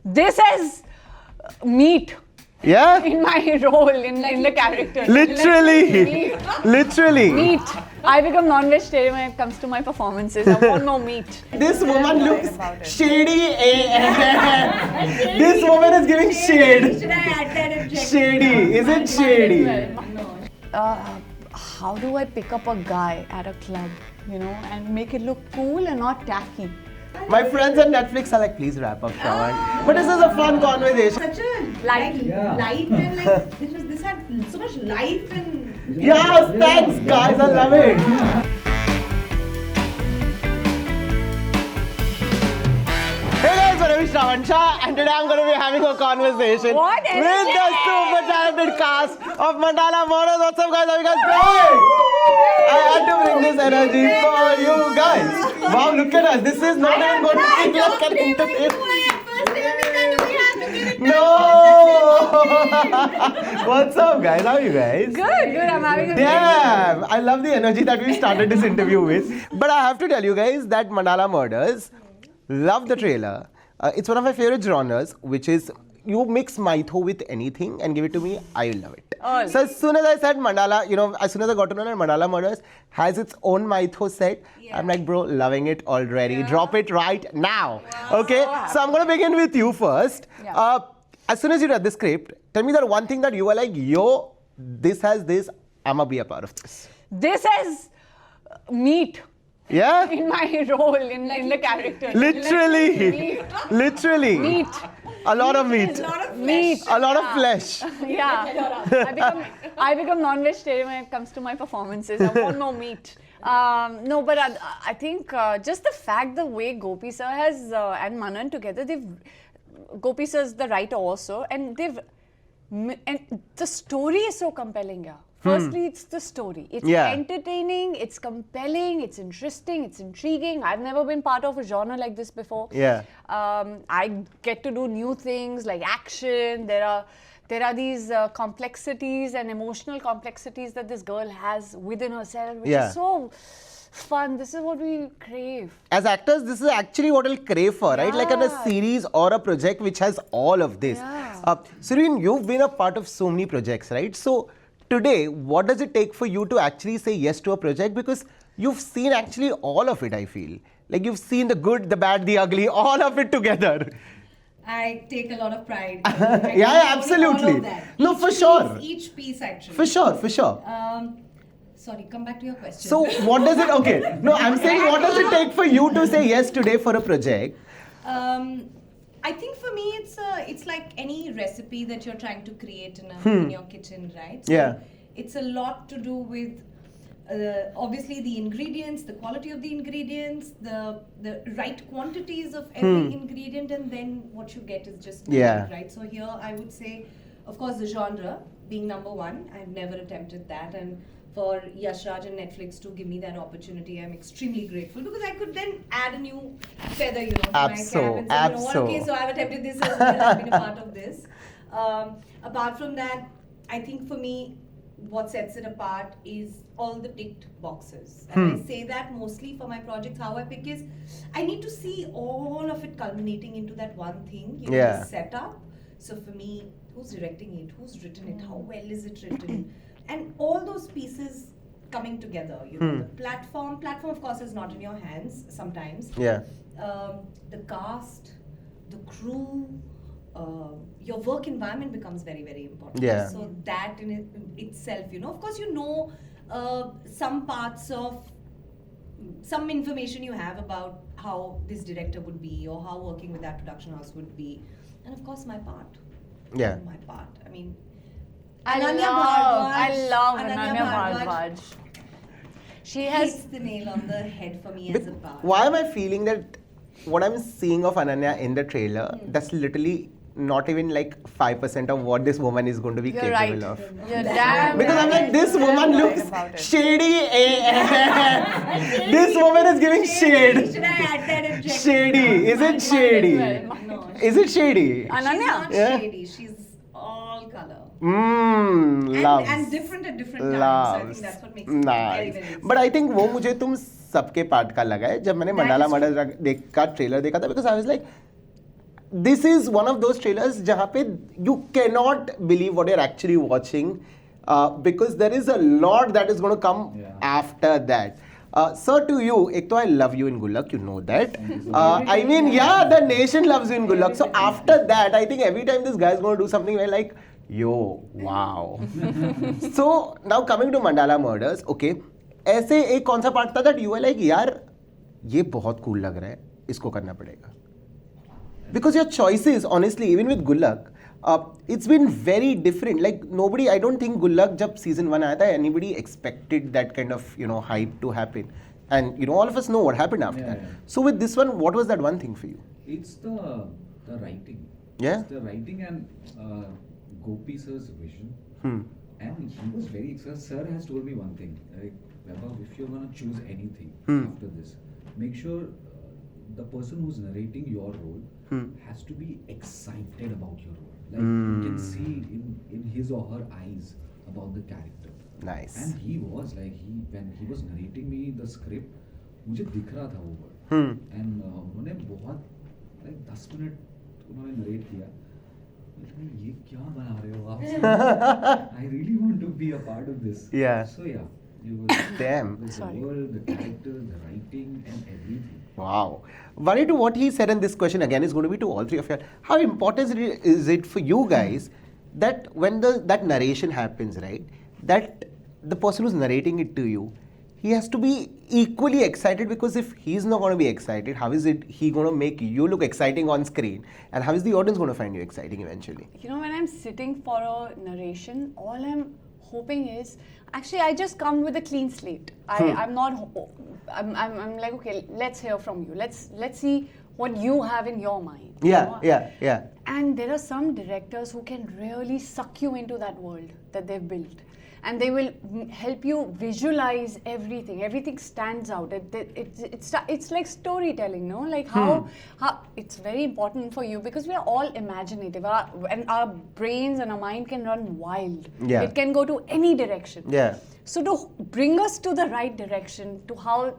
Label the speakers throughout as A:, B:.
A: This is meat.
B: Yeah?
A: In my role, in the character.
B: Literally. Literally.
A: Meat. I become non-vegetarian when it comes to my performances. I want more meat.
B: This woman looks shady. This woman is giving shade.
C: Should I add that objection?
B: Shady. Is it shady?
A: How do I pick up a guy at a club, and make it look cool and not tacky?
B: My friends on Netflix are like, please wrap up, Shravan. But this is a fun conversation.
C: Such a
A: Light.
C: light and like this had so much life and
B: Yes, thanks guys, I love it. Hey guys, my name is Shravan Shah and today I'm going to be having a conversation
A: What
B: with the super talented cast of Mandala Murders. What's up guys, how are you guys doing? I had to bring this energy for you guys. Wow, look at us, this is not even going to be like an entertainment. No! What's up guys, how are you guys?
A: Good. I'm having a
B: Damn! I love the energy that we started this interview with. But I have to tell you guys that Mandala Murders, love the trailer. It's one of my favorite genres, which is you mix mytho with anything and give it to me, I will love it.
A: Oh.
B: So as soon as I said Mandala, as soon as I got to know that Mandala Murders has its own mytho set, I'm like, bro, loving it already. Yeah. Drop it right now. Wow. Okay, so I'm going to begin with you first. Yeah. As soon as you read the script, tell me that one thing that you were like, yo, this has this, I'm going to be a part of this.
A: This is meat.
B: Yeah?
A: In my role, in the character.
B: Literally. Literally.
A: Meat.
B: A lot of meat. A lot of flesh.
A: Yeah. I become non-vegetarian when it comes to my performances. I want more meat. No, but I think just the fact the way Gopi sir has and Manan together, Gopi sir is the writer also, and the story is so compelling, yeah. Firstly, it's the story. It's entertaining, it's compelling, it's interesting, it's intriguing. I've never been part of a genre like this before.
B: Yeah.
A: I get to do new things like action. There are these complexities and emotional complexities that this girl has within herself, which is so fun. This is what we crave.
B: As actors, this is actually what we'll crave for, right? Like in a series or a project which has all of this. Yeah. Surveen, you've been a part of so many projects, right? So today, what does it take for you to actually say yes to a project? Because you've seen actually all of it, I feel. Like you've seen the good, the bad, the ugly, all of it together.
C: I take a lot of pride.
B: Yeah, absolutely. No, for sure.
C: Each piece actually.
B: For sure.
C: Sorry, come back to your question.
B: So what does it, okay. No, I'm saying what does it take for you to say yes today for a project?
C: I think for me, it's like any recipe that you're trying to create in your kitchen, right? So it's a lot to do with obviously the ingredients, the quality of the ingredients, the right quantities of every ingredient, and then what you get is just magic, right? So here I would say, of course, the genre being number one. I've never attempted that, and for Yash Raj and Netflix to give me that opportunity, I'm extremely grateful, because I could then add a new feather, to my cap and say, okay, so I've attempted this as well, I've been a part of this. Apart from that, I think for me, what sets it apart is all the ticked boxes. And I say that mostly for my projects. How I pick is, I need to see all of it culminating into that one thing, the setup. So for me, who's directing it? Who's written it? How well is it written? And all those pieces coming together, the platform of course is not in your hands sometimes. Yeah. The cast, the crew, your work environment becomes very, very important. Yeah. So that in itself, of course some parts of some information you have about how this director would be or how working with that production house would be, and of course my part. Yeah. My part. I mean,
A: I love Ananya Bhardwaj. She
C: hits the nail on the head for me as a part.
B: Why am I feeling that what I'm seeing of Ananya in the trailer, that's literally not even like 5% of what this woman is going to be capable of.
A: You're damn
B: because I'm like, this woman looks shady. This woman is giving shade.
C: Should I add that objection?
B: Shady. Is it shady?
C: No.
B: Is it shady?
A: Ananya?
C: She's not shady. She's all color.
B: Loves.
C: And different at different times. So I think that's what makes it very, very
B: But I think वो मुझे तुम सबके part का लगा है जब मैंने mandala murders का ट्रेलर देखा था, because I was like, this is one of those trailers जहाँ पे you cannot believe what you're actually watching because there is a lot that is going to come after that. Sir, to you, ek to I love you in Gullak, you know that. I mean, yeah, the nation loves you in Gullak. So after that, I think every time this guy is going to do something, we're like, yo, wow. So now coming to Mandala Murders, okay. ऐसे एक कौन सा part था that you were like, यार, ये बहुत cool लग रहा है, इसको करना पड़ेगा. Because your choices, honestly, even with Gullak, it's been very different. Like nobody, I don't think Gullak जब season 1 आया था, anybody expected that kind of hype to happen, and all of us know what happened after that. Yeah. So with this one, what was that one thing for you?
D: It's the writing.
B: Yeah.
D: It's the writing and Gopi sir's vision. And he was very excited. Sir has told me one thing. Like, Vaibhav, if you're gonna choose anything after this, make sure the person who's narrating your role has to be excited about your role. Like you can see in his or her eyes about the character.
B: Nice.
D: And he was like when he was narrating me the script, मुझे दिख रहा था वो word. And उन्होंने बहुत like 10 minute उन्होंने narrate किया. ये क्या बना रहे हो आप? I really want to be a part of this.
B: Yeah.
D: So yeah, you will.
B: Damn.
D: The world, the character, the writing, and everything.
B: Wow. Vaani, to what he said in this question again is going to be to all three of you. How important is it for you guys that when that narration happens, right? That the person who's narrating it to you, he has to be equally excited, because if he's not going to be excited, how is he going to make you look exciting on screen? And how is the audience going to find you exciting eventually?
A: When I'm sitting for a narration, all I'm hoping is, actually I just come with a clean slate. I'm like, okay, let's hear from you. Let's see what you have in your mind.
B: Yeah.
A: And there are some directors who can really suck you into that world that they've built. And they will help you visualize everything. Everything stands out. It's like storytelling, no? Like how it's very important for you, because we are all imaginative, and our brains and our mind can run wild.
B: Yeah.
A: It can go to any direction.
B: Yeah.
A: So to bring us to the right direction, to how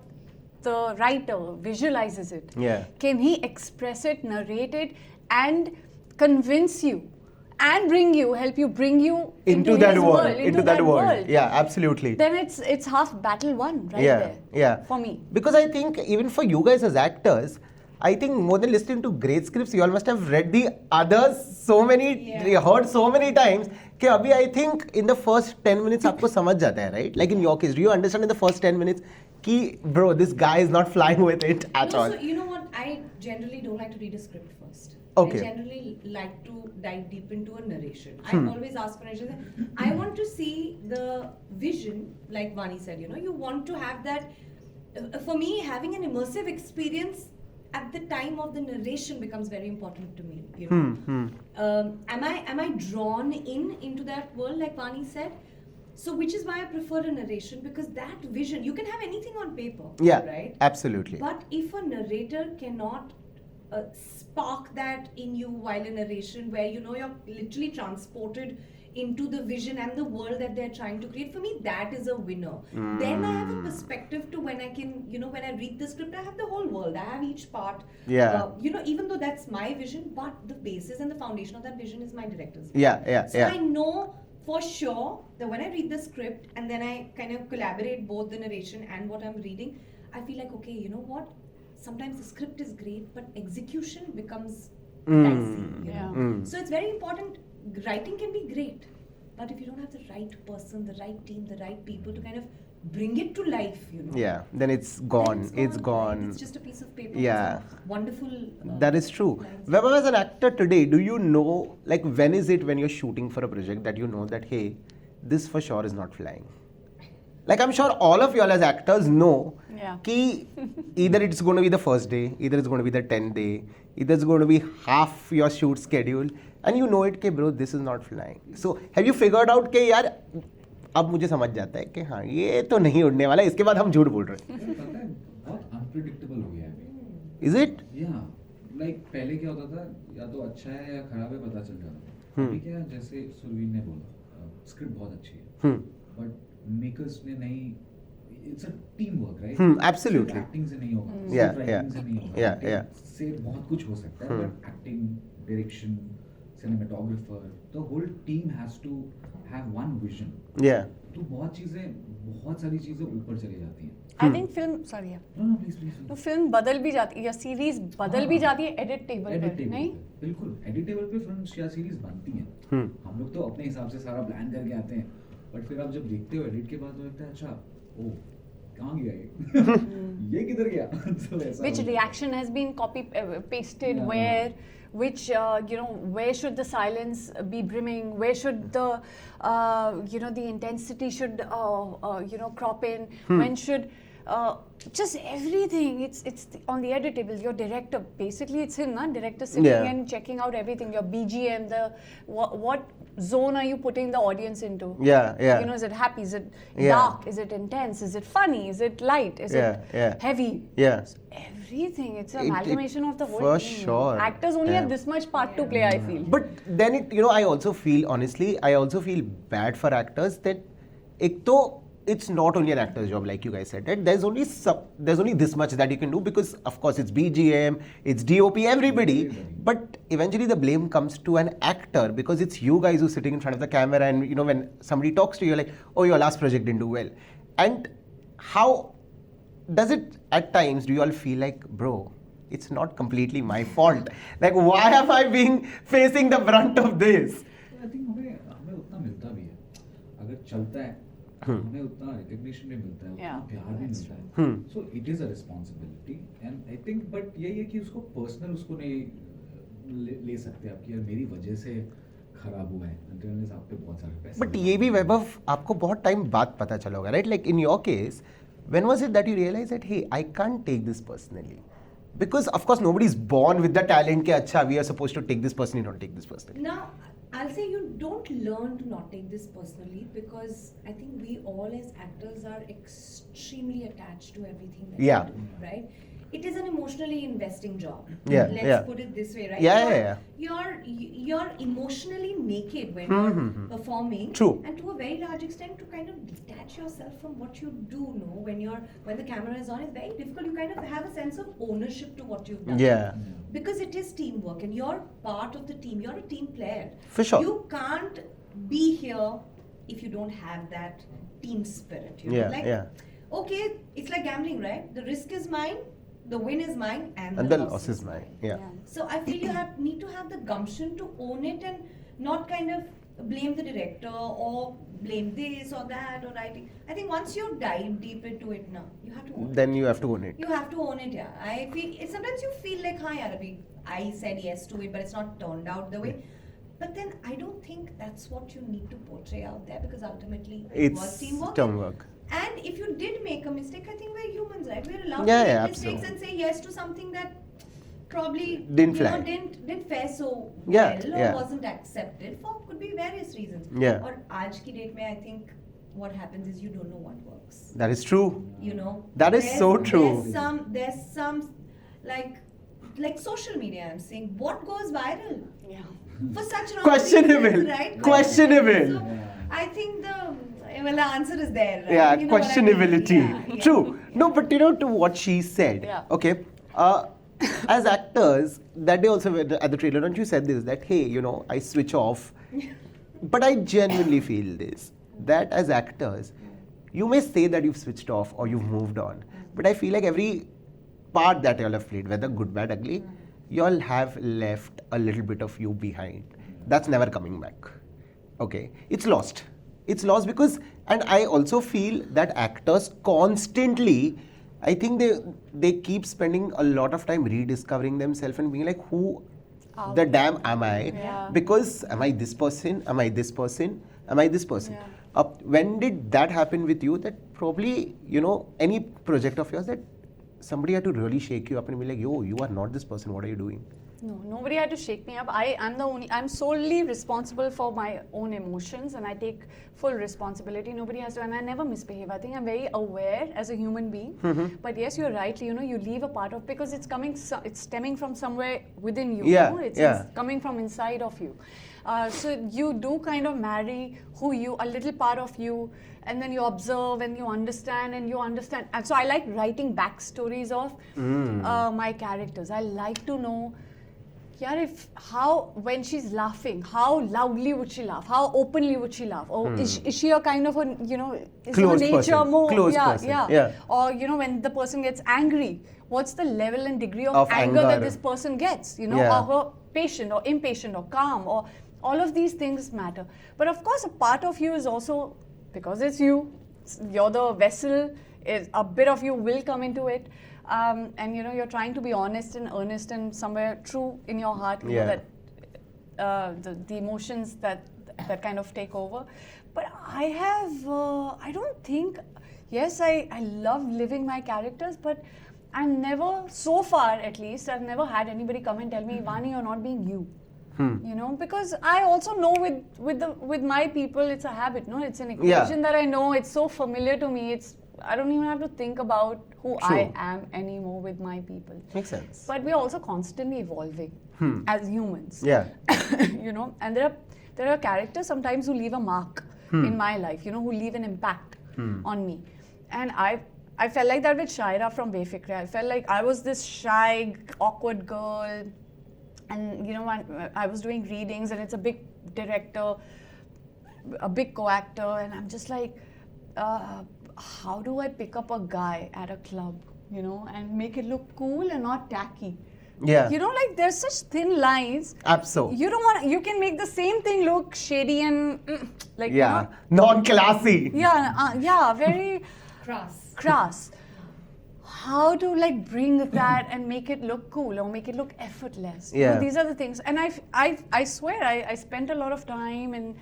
A: the writer visualizes it, can he express it, narrate it, and convince you? And help you bring you into
B: that
A: his
B: world,
A: into that world.
B: Yeah, absolutely.
A: Then it's half battle won there.
B: Yeah.
A: For me.
B: Because I think even for you guys as actors, I think more than listening to great scripts, you all must have read the others heard so many times. कि अभी I think in the first 10 minutes आपको समझ जाता है, right? Like in your case, do you understand in the first 10 minutes कि bro, this guy is not flying with it at all?
C: So you know what? I generally don't like to read a script first.
B: Okay.
C: I generally like to dive deep into a narration. I always ask for narration. I want to see the vision, like Vaani said, you want to have that. For me, having an immersive experience at the time of the narration becomes very important to me. Am I drawn into that world, like Vaani said? So, which is why I prefer a narration, because that vision, you can have anything on paper, right?
B: Absolutely.
C: But if a narrator cannot spark that in you while in narration, where you're literally transported into the vision and the world that they're trying to create, for me that is a winner. Then I have a perspective to when I can, when I read the script, I have the whole world, I have each part. Even though that's my vision, but the basis and the foundation of that vision is my director's vision. So I know for sure that when I read the script and then I kind of collaborate both the narration and what I'm reading, I feel like, okay, you know what? Sometimes the script is great, but execution becomes dicey. So it's very important. Writing can be great, but if you don't have the right person, the right team, the right people to kind of bring it to life,
B: then it's gone. It's gone.
C: It's just a piece of paper.
B: Yeah.
C: Wonderful.
B: That is true. Vaibhav, as an actor today, do you know, like, when is it when you're shooting for a project that you know that, hey, this for sure is not flying? Like, I'm sure all of y'all as actors know कि either it's going to be the first day, either it's going to be the 10th day, either it's going to be half your shoot schedule, and you know it कि bro, this is not flying. So, have you figured out कि यार अब मुझे समझ जाता है कि हाँ ये तो नहीं उड़ने वाला, इसके बाद हम झूठ बोल रहे हैं.
D: पता है बहुत unpredictable हो गया है.
B: Is it?
D: Yeah. Like पहले क्या होता था, या तो अच्छा है या खराब है पता चल जाता. अभी क्या, जैसे सुरवीन ने बोला, स्क्रिप्ट बहुत अच्छी है, बट मेकर्स ने नहीं, it's a teamwork, right?
B: Absolutely.
D: सिर्फ acting से नहीं होगा,
B: Yeah,
D: सिर्फ
B: yeah.
D: writing से नहीं होगा,
B: Yeah,
D: acting
B: yeah.
D: से बहुत कुछ हो सकता है, but acting, direction, cinematographer, the whole team has to have one vision.
B: Yeah.
D: तो बहुत सारी चीजें ऊपर चली जाती हैं.
A: I think film, sorry, yeah.
D: No, please.
A: तो फिल्म बदल भी जाती है या सीरीज बदल भी जाती है एडिट टेबल पर,
D: एडिट टेबल
A: नहीं?
D: बिल्कुल एडिट टेबल पे फिल्म या सीरीज बनती हैं. हम लोग तो अपने हिसाब से सारा प्लान करके आते हैं, बट फिर आप जब देखते हो एडिट के बाद तो लगता है अच्छा ओ कहाँ गया ये ये किधर गया. So ऐसा
A: Which
D: होता है.
A: reaction has been copy pasted
D: Yeah.
A: where, which where should the silence be brimming, where should the the intensity should crop in, when should just everything. It's on the edit table. Your director, basically it's him, na? Director sitting
B: Yeah.
A: and checking out everything. Your BGM, the what zone are you putting the audience into?
B: Yeah, yeah.
A: Is it happy? Is it
B: Yeah.
A: dark? Is it intense? Is it funny? Is it light? Is
B: Yeah,
A: it
B: yeah.
A: heavy?
B: Yeah.
A: Everything. It's an
B: It-
A: amalgamation of the whole
B: for
A: thing.
B: sure.
A: Actors only
B: Yeah.
A: have this much part to play, I feel.
B: But then I also feel, honestly, I also feel bad for actors that it's not only an actor's job, like you guys said, right? There's only this much that you can do because, of course, it's BGM, it's DOP, everybody. But eventually the blame comes to an actor because it's you guys who's sitting in front of the camera and, when somebody talks to you, like, oh, your last project didn't do well. And how does it, at times, do you all feel like, bro, it's not completely my fault. Like, why am I being facing the brunt of this?
D: I think हमें उतना मिलता भी है. अगर चलता है हमें उतना रिकग्निशन भी मिलता है, उतना
A: Yeah,
D: प्यार भी
A: that's
D: मिलता है. So it is a responsibility and I think but यही है कि उसको पर्सनल उसको नहीं ले सकते आप कि यार मेरी वजह से खराब हुआ है. इंटरनल आप पे बहुत सारे पैसे.
B: But ये भी वैभव आपको बहुत टाइम बाद पता चला होगा, right? Like in your case, when was it that you realized that, hey, I can't take this personally? Because of course nobody is born with the talent कि अच्छा we are supposed to take this personally, not take this personally.
C: Now, I'll say you don't learn to not take this personally because I think we all as actors are extremely attached to everything that
B: Yeah.
C: we do, right? It is an emotionally investing job.
B: Yeah,
C: Let's
B: yeah.
C: put it this way, right?
B: Yeah.
C: You're emotionally naked when you're performing.
B: True.
C: And to a very large extent, to kind of detach yourself from what you do, when the camera is on, it's very difficult. You kind of have a sense of ownership to what you've done.
B: Yeah.
C: Because it is teamwork and you're part of the team. You're a team player.
B: For sure.
C: You can't be here if you don't have that team spirit.
B: Yeah.
C: Okay, it's like gambling, right? The risk is mine, the win is mine, and
B: And
C: the
B: the loss is mine. Yeah.
C: So I feel you need to have the gumption to own it and not kind of blame the director or blame this or that or writing. I think once you dive deep into it now, you have to own it.
B: Then you have to own it.
C: You have to own it, yeah. I feel sometimes you feel like, hi, Arabi, I said yes to it, but it's not turned out the way. But then I don't think that's what you need to portray out there because ultimately it was
B: It's
C: teamwork.
B: teamwork.
C: And if you did make a mistake, I think we're humans, right? We're allowed
B: Yeah,
C: to make
B: yeah,
C: mistakes
B: absolutely.
C: and say yes to something that probably
B: Didn't fly.
C: didn't fare so
B: Yeah,
C: well or
B: yeah.
C: wasn't accepted for could be various reasons.
B: Yeah.
C: Or aaj ki date mein, I think what happens is you don't know what works.
B: That is true. That is
C: There's-
B: so true.
C: There's some like social media. I'm saying what goes viral
A: Yeah.
C: for such wrong
B: Questionable.
C: reasons, right?
B: Questionable.
C: So I think the answer is there. Right?
B: Yeah,
C: You know what I mean?
B: questionability.
C: Yeah.
B: True. No, but to what she said.
A: Yeah.
B: Okay. As actors, that day also at the trailer, don't you said this that hey, I switch off. But I genuinely feel this that as actors, you may say that you've switched off or you've moved on, but I feel like every part that y'all have played, whether good, bad, ugly, y'all have left a little bit of you behind. That's never coming back. Okay, it's lost. It's lost because, and I also feel that actors constantly, I think they keep spending a lot of time rediscovering themselves and being like, who the damn am I?
A: Yeah.
B: Because am I this person? Am I this person? Am I this person?
A: Yeah.
B: When did that happen with you? That probably, any project of yours that somebody had to really shake you up and be like, yo, you are not this person. What are you doing?
A: No, nobody had to shake me up. I'm solely responsible for my own emotions, and I take full responsibility. Nobody has to, and I never misbehave. I think I'm very aware as a human being. But yes, you're right. You leave a part of, because it's stemming from somewhere within you.
B: Yeah,
A: It's coming from inside of you. So you do kind of marry a little part of you, and then you observe and you understand. And so I like writing backstories of my characters. I like to know, when she's laughing, how loudly would she laugh? How openly would she laugh? Or is she a kind of is her nature
B: person.
A: more?
B: Closed person. Yeah.
A: Or, when the person gets angry, what's the level and degree of anger that this person gets? Or her patient or impatient or calm, or all of these things matter. But of course, a part of you is also, because it's you're the vessel, a bit of you will come into it. And you're trying to be honest and earnest and somewhere true in your heart, that the emotions that kind of take over. But I don't think, yes, I love living my characters, but I'm never, so far at least, I've never had anybody come and tell me, Vaani, you're not being you. Because I also know with my people, it's a habit, it's an equation that I know, it's so familiar to me, I don't even have to think about who I am anymore with my people.
B: Makes sense.
A: But we're also constantly evolving as humans.
B: Yeah.
A: And there are characters sometimes who leave a mark in my life, who leave an impact on me. And I felt like that with Shaira from Befikre. I felt like I was this shy, awkward girl. And I was doing readings, and it's a big director, a big co-actor, and I'm just like, how do I pick up a guy at a club, and make it look cool and not tacky?
B: Yeah.
A: There's such thin lines.
B: Absolutely.
A: You can make the same thing look shady and
B: non-classy.
A: Very crass. How to bring that and make it look cool or make it look effortless. These are the things. And I swear I spent a lot of time in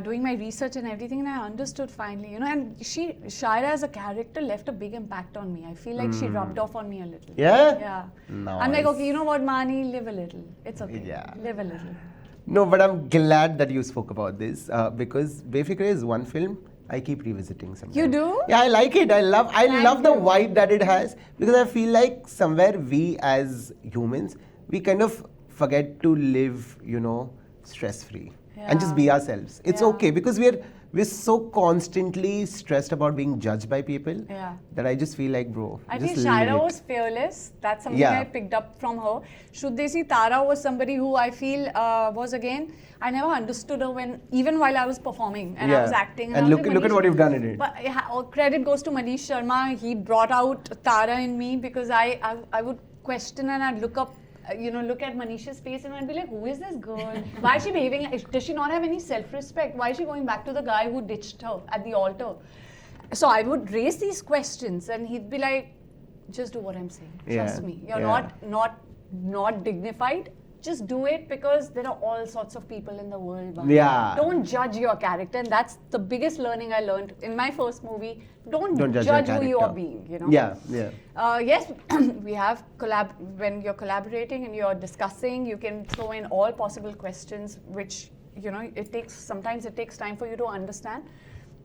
A: doing my research and everything, and I understood finally, and Shaira as a character left a big impact on me. I feel like she rubbed off on me a little.
B: Yeah?
A: Yeah.
B: Nice.
A: I'm like, okay, you know what, Vaani, live a little. It's okay.
B: Yeah.
A: Live a little.
B: No, but I'm glad that you spoke about this because Befikre is one film I keep revisiting sometimes.
A: You do?
B: Yeah, I like it. I love the vibe that it has, because I feel like somewhere we as humans, we kind of forget to live, stress-free and just be ourselves. It's okay, because we're so constantly stressed about being judged by people that I just feel like, bro,
A: I
B: just
A: think
B: live
A: Shaira
B: it.
A: was fearless. That's something I picked up from her. Shuddh Desi Tara was somebody who I feel was, again, I never understood her even while I was performing and I was acting.
B: And
A: I was
B: look
A: like,
B: at what you've done in it.
A: But all credit goes to Manish Sharma. He brought out Tara in me, because I would question and I'd look up, look at Manish's face and I'd be like, who is this girl? Why is she behaving? Does she not have any self-respect? Why is she going back to the guy who ditched her at the altar? So I would raise these questions and he'd be like, just do what I'm saying. Trust me. You're not dignified. Just do it, because there are all sorts of people in the world.
B: Yeah.
A: Don't judge your character, and that's the biggest learning I learned in my first movie. Don't
B: judge
A: who you
B: character.
A: are being. Yes, we have when you're collaborating and you're discussing, you can throw in all possible questions, which sometimes it takes time for you to understand.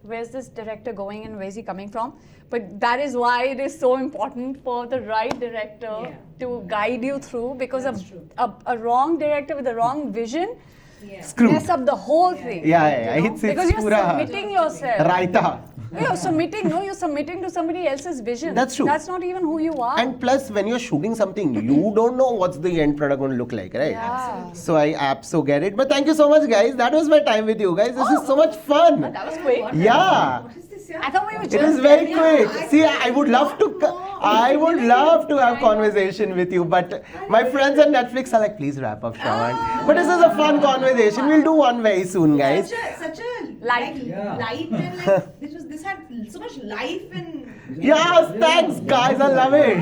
A: Where's this director going and where's he coming from? But that is why it is so important for the right director to guide you through, because a wrong director with the wrong vision mess up the whole thing.
B: Because
A: you're submitting yourself.
B: Raita.
A: You're submitting to somebody else's vision.
B: That's true.
A: That's not even who you are.
B: And plus, when you're shooting something, you don't know what's the end product going to look like, right?
A: Yeah.
B: So I so get it. But thank you so much, guys. That was my time with you guys. This is so much fun.
A: That was quick.
B: Yeah.
C: What is this?
A: I thought we were just
B: It is very quick.
C: I
B: See,
C: think
B: I would love to. I would love to have conversation with you, but my friends on Netflix are like, please wrap up, Shravan. But this is a fun conversation. We'll do one very soon, guys.
C: Such a
A: Light.
C: light and this had so much life and.
B: Yes, thanks, guys. I love it.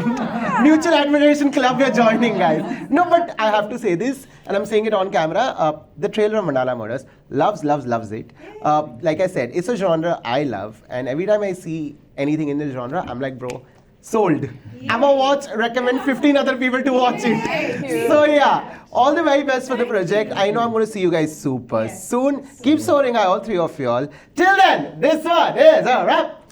B: Mutual Admiration Club, we're joining, guys. No, but I have to say this, and I'm saying it on camera. The trailer of Mandala Murders, loves it. Like I said, it's a genre I love, and every time I see anything in this genre, I'm like, bro, Sold. I'm a watch, recommend 15 other people to watch it. So yeah, all the very best for the project. I know I'm going to see you guys super soon. Keep soaring high, all three of you all. Till then, this one is a wrap.